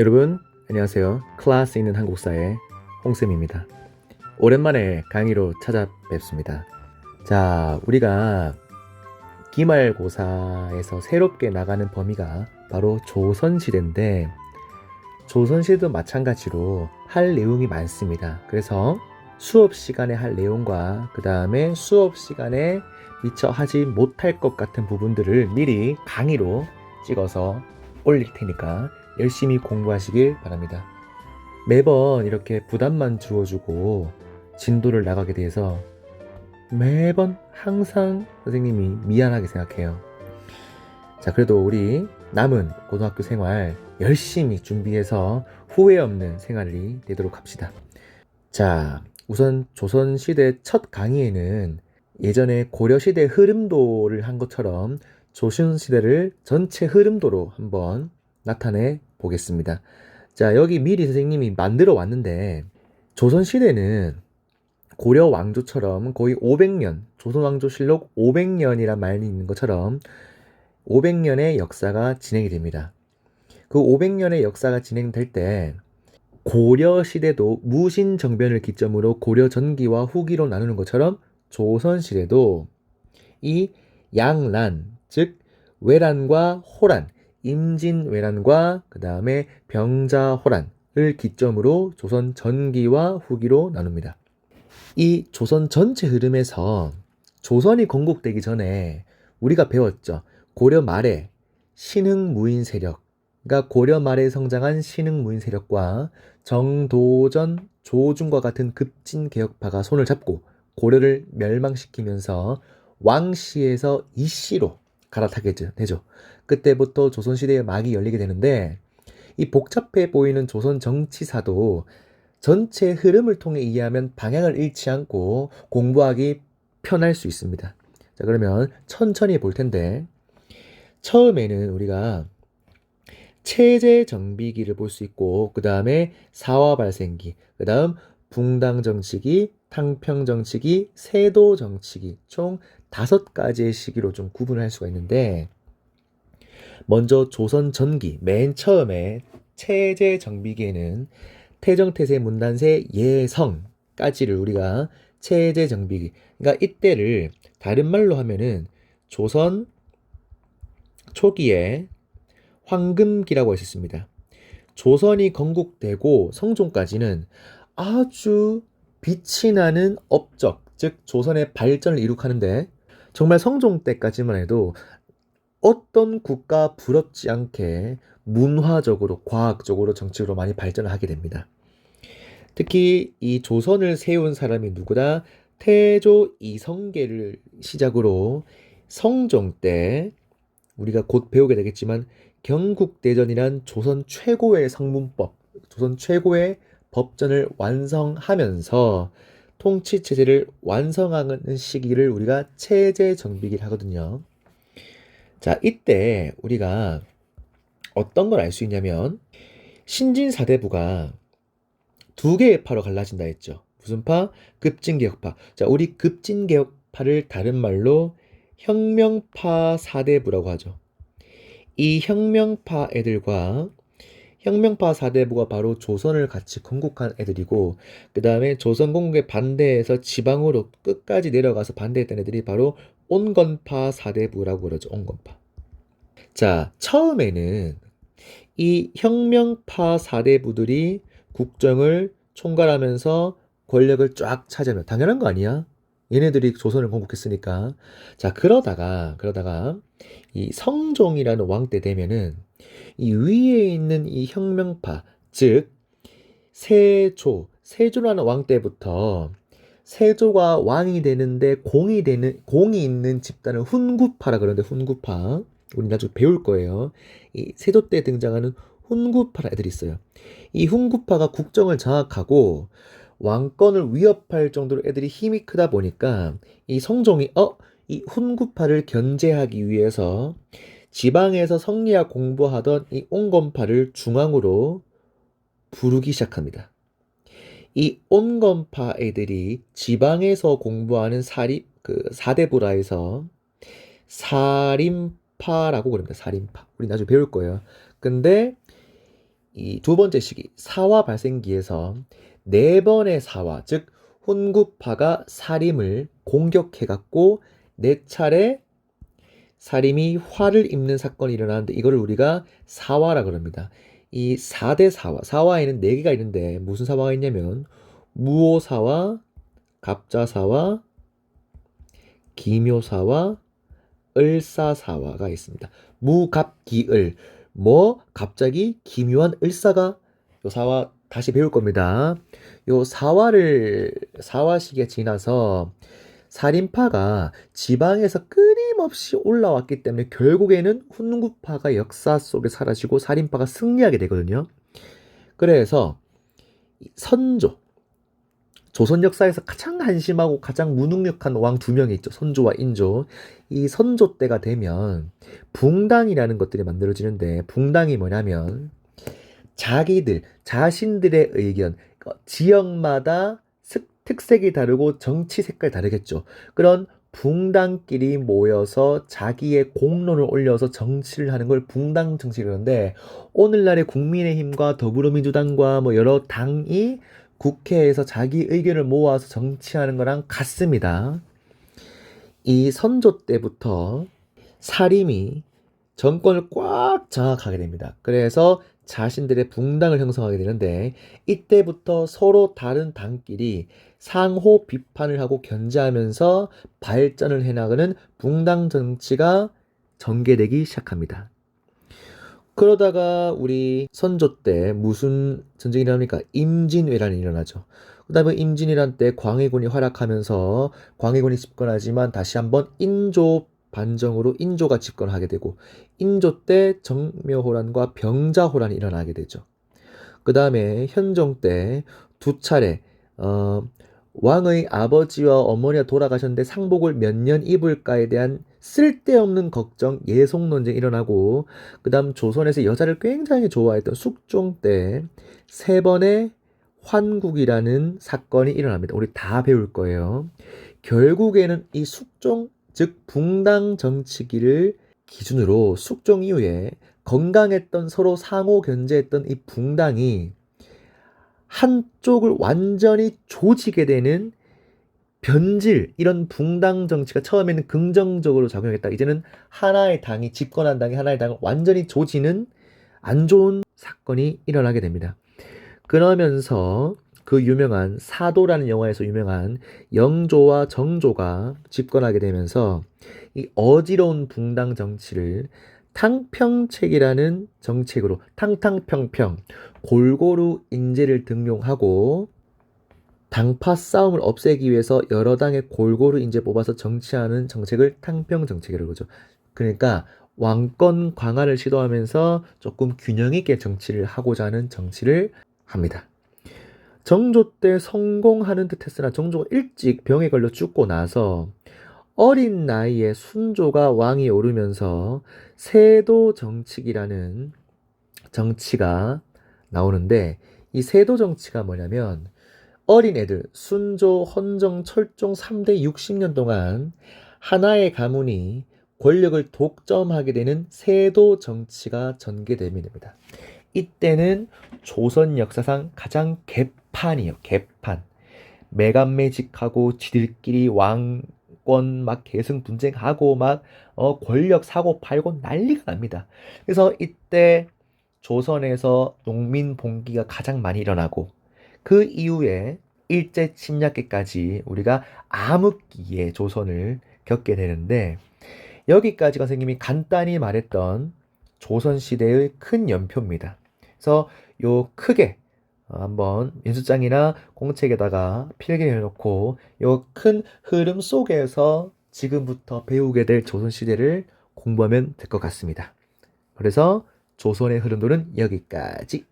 여러분 안녕하세요. 클래스 있는 한국사의 홍쌤입니다. 오랜만에 강의로 찾아뵙습니다. 자, 우리가 기말고사에서 새롭게 나가는 범위가 바로 조선시대인데, 조선시대도 마찬가지로 할 내용이 많습니다. 그래서 수업 시간에 할 내용과 그 다음에 수업 시간에 미처 하지 못할 것 같은 부분들을 미리 강의로 찍어서 올릴 테니까 열심히 공부하시길 바랍니다. 매번 이렇게 부담만 주어주고 진도를 나가게 돼서 매번 항상 선생님이 미안하게 생각해요. 자, 그래도 우리 남은 고등학교 생활 열심히 준비해서 후회 없는 생활이 되도록 합시다. 자, 우선 조선시대 첫 강의에는 예전에 고려시대 흐름도를 한 것처럼 조선시대를 전체 흐름도로 한번 나타내 보겠습니다. 자, 여기 미리 선생님이 만들어 왔는데, 조선시대는 고려 왕조처럼 거의 500년, 조선왕조실록 500년이란 말이 있는 것처럼 500년의 역사가 진행이 됩니다. 그 500년의 역사가 진행될 때 고려시대도 무신정변을 기점으로 고려 전기와 후기로 나누는 것처럼 조선시대도 이 양란, 즉 외란과 호란, 임진왜란과 그 다음에 병자호란을 기점으로 조선 전기와 후기로 나눕니다. 이 조선 전체 흐름에서 조선이 건국되기 전에 우리가 배웠죠. 고려 말에 신흥무인 세력, 그러니까 고려 말에 성장한 신흥무인 세력과 정도전, 조중과 같은 급진개혁파가 손을 잡고 고려를 멸망시키면서 왕씨에서 이씨로 갈아타게 되죠. 그때부터 조선시대의 막이 열리게 되는데, 이 복잡해 보이는 조선 정치사도 전체 흐름을 통해 이해하면 방향을 잃지 않고 공부하기 편할 수 있습니다. 자, 그러면 천천히 볼 텐데, 처음에는 우리가 체제 정비기를 볼 수 있고, 그 다음에 사화 발생기, 그 다음 붕당 정치기, 탕평 정치기, 세도 정치기, 총 5가지의 시기로 좀 구분을 할 수가 있는데, 먼저 조선 전기 맨 처음에 체제 정비기에는 태정태세 문단세 예성까지를 우리가 체제 정비기, 그러니까 이때를 다른 말로 하면은 조선 초기에 황금기라고 했었습니다. 조선이 건국되고 성종까지는 아주 빛이 나는 업적, 즉 조선의 발전을 이룩하는데, 정말 성종 때까지만 해도 어떤 국가 부럽지 않게 문화적으로, 과학적으로, 정치적으로 많이 발전을 하게 됩니다. 특히 이 조선을 세운 사람이 누구다? 태조 이성계를 시작으로 성종 때 우리가 곧 배우게 되겠지만 경국대전이란 조선 최고의 성문법, 조선 최고의 법전을 완성하면서 통치체제를 완성하는 시기를 우리가 체제정비기를 하거든요. 자, 이때 우리가 어떤 걸 알 수 있냐면, 신진사대부가 2개의 파로 갈라진다 했죠. 무슨 파? 급진개혁파. 자, 우리 급진개혁파를 다른 말로 혁명파 사대부라고 하죠. 이 혁명파 애들과 혁명파 사대부가 바로 조선을 같이 건국한 애들이고, 그 다음에 조선 건국에 반대해서 지방으로 끝까지 내려가서 반대했던 애들이 바로 온건파 사대부라고 그러죠. 온건파. 자, 처음에는 이 혁명파 사대부들이 국정을 총괄하면서 권력을 쫙 차지하면 당연한 거 아니야? 얘네들이 조선을 건국했으니까. 자, 그러다가 이 성종이라는 왕 때 되면은 이 위에 있는 이 혁명파, 즉 세조라는 왕 때부터 세조가 왕이 되는데 공이 있는 집단을 훈구파라 그러는데, 훈구파. 우리 나중에 배울 거예요. 이 세조 때 등장하는 훈구파라 애들이 있어요. 이 훈구파가 국정을 장악하고 왕권을 위협할 정도로 애들이 힘이 크다 보니까 이 성종이 이 훈구파를 견제하기 위해서 지방에서 성리학 공부하던 이 온건파를 중앙으로 부르기 시작합니다. 이 온건파 애들이 지방에서 공부하는 사대부라에서 사림파라고 그럽니다. 사림파. 우리 나중에 배울 거예요. 근데 이 두 번째 시기 사화 발생기에서 네 번의 사화, 즉 훈구파가 사림을 공격해갖고 네 차례 사림이 화를 입는 사건이 일어나는데 이거를 우리가 사화라 그럽니다. 이 4대 사화, 사화에는 4개가 있는데 무슨 사화가 있냐면 무오사화, 갑자사화, 기묘사화, 을사사화가 있습니다. 무갑기을, 뭐 갑자기 기묘한 을사가 요 사화 다시 배울 겁니다. 요 사화 시기에 지나서 살인파가 지방에서 끊임없이 올라왔기 때문에 결국에는 훈구파가 역사 속에 사라지고 살인파가 승리하게 되거든요. 그래서 선조, 조선 역사에서 가장 한심하고 가장 무능력한 왕 두 명이 있죠. 선조와 인조. 이 선조 때가 되면 붕당이라는 것들이 만들어지는데 붕당이 뭐냐면 자신들의 의견, 지역마다 특색이 다르고 정치 색깔이 다르겠죠. 그런 붕당끼리 모여서 자기의 공론을 올려서 정치를 하는 걸 붕당 정치라는데 오늘날의 국민의힘과 더불어민주당과 뭐 여러 당이 국회에서 자기 의견을 모아서 정치하는 거랑 같습니다. 이 선조 때부터 사림이 정권을 꽉 장악하게 됩니다. 그래서 자신들의 붕당을 형성하게 되는데 이때부터 서로 다른 당끼리 상호 비판을 하고 견제하면서 발전을 해나가는 붕당 정치가 전개되기 시작합니다. 그러다가 우리 선조 때 무슨 전쟁이 일어납니까? 임진왜란이 일어나죠. 그 다음에 임진왜란 때 광해군이 활약하면서 광해군이 집권하지만 다시 한번 인조 반정으로 인조가 집권하게 되고 인조 때 정묘호란과 병자호란이 일어나게 되죠. 그 다음에 현종 때 두 차례 왕의 아버지와 어머니가 돌아가셨는데 상복을 몇 년 입을까에 대한 쓸데없는 걱정, 예속 논쟁이 일어나고 그 다음 조선에서 여자를 굉장히 좋아했던 숙종 때 세 번의 환국이라는 사건이 일어납니다. 우리 다 배울 거예요. 결국에는 이 숙종, 즉 붕당 정치기를 기준으로 숙종 이후에 건강했던 서로 상호 견제했던 이 붕당이 한쪽을 완전히 조지게 되는 변질, 이런 붕당 정치가 처음에는 긍정적으로 작용했다. 이제는 하나의 당이, 집권한 당이 하나의 당을 완전히 조지는 안 좋은 사건이 일어나게 됩니다. 그러면서 그 유명한 사도라는 영화에서 유명한 영조와 정조가 집권하게 되면서 이 어지러운 붕당 정치를 탕평책이라는 정책으로 탕탕평평 골고루 인재를 등용하고 당파 싸움을 없애기 위해서 여러 당의 골고루 인재 뽑아서 정치하는 정책을 탕평 정책이라고 하죠. 그러니까 왕권 강화를 시도하면서 조금 균형 있게 정치를 하고자 하는 정치를 합니다. 정조 때 성공하는 듯 했으나 정조가 일찍 병에 걸려 죽고 나서 어린 나이에 순조가 왕이 오르면서 세도 정치기라는 정치가 나오는데 이 세도 정치가 뭐냐면 어린 애들 순조, 헌정, 철종 3대 60년 동안 하나의 가문이 권력을 독점하게 되는 세도 정치가 전개됩니다. 이때는 조선 역사상 가장 개판이에요. 개판. 매간매직하고 지들끼리 왕권 막 계승 분쟁하고 막 권력 사고 팔고 난리가 납니다. 그래서 이때 조선에서 농민 봉기가 가장 많이 일어나고 그 이후에 일제 침략기까지 우리가 암흑기의 조선을 겪게 되는데 여기까지가 선생님이 간단히 말했던 조선시대의 큰 연표입니다. 그래서 요 크게 한번 인수장이나 공책에다가 필기해 놓고 요 큰 흐름 속에서 지금부터 배우게 될 조선시대를 공부하면 될 것 같습니다. 그래서 조선의 흐름도는 여기까지.